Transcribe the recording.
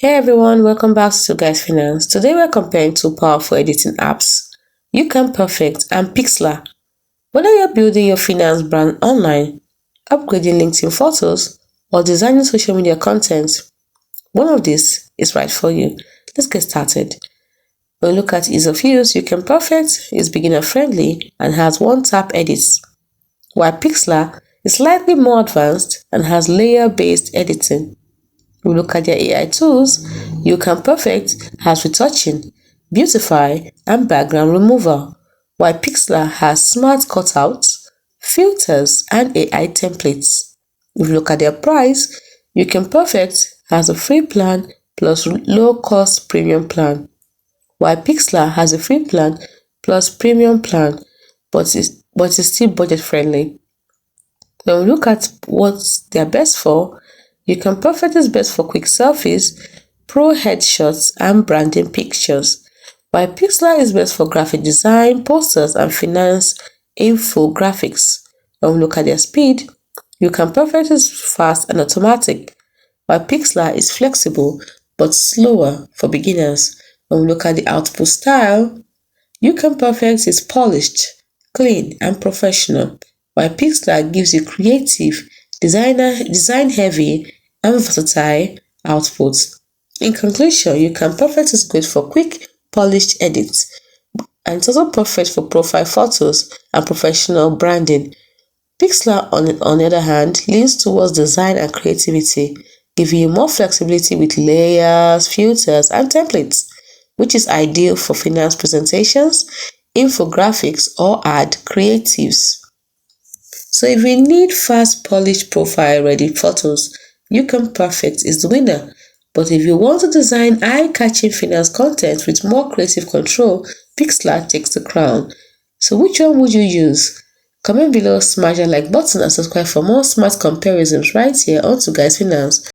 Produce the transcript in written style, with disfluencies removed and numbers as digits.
Hey everyone, welcome back to Twoguysfinance. Today we're comparing two powerful editing apps, YouCam Perfect and Pixlr. Whether you're building your finance brand online, upgrading LinkedIn photos, or designing social media content, one of these is right for you. Let's get started. When we look at ease of use, YouCam Perfect is beginner friendly and has one-tap edits, while Pixlr is slightly more advanced and has layer-based editing. We look at their AI tools. YouCam Perfect has retouching, beautify, and background removal, while Pixlr has smart cutouts, filters, and AI templates. If you look at their price, YouCam Perfect has a free plan plus low-cost premium plan, while Pixlr has a free plan plus premium plan, but is still budget-friendly. When we look at what they're best for, YouCam Perfect is best for quick selfies, pro headshots, and branding pictures, while Pixlr is best for graphic design, posters, and finance infographics. When we look at their speed, YouCam Perfect is fast and automatic, while Pixlr is flexible but slower for beginners. When we look at the output style, YouCam Perfect is polished, clean, and professional, while Pixlr gives you creative, design-heavy, and versatile outputs. In conclusion, YouCam Perfect is great for quick, polished edits, and it's also perfect for profile photos and professional branding. Pixlr, on the other hand, leans towards design and creativity, giving you more flexibility with layers, filters, and templates, which is ideal for finance presentations, infographics, or ad creatives. So if you need fast, polished, profile-ready photos, YouCam Perfect is the winner. But if you want to design eye-catching finance content with more creative control, Pixlr takes the crown. So which one would you use? Comment below, smash that like button and subscribe for more smart comparisons right here on Twoguysfinance.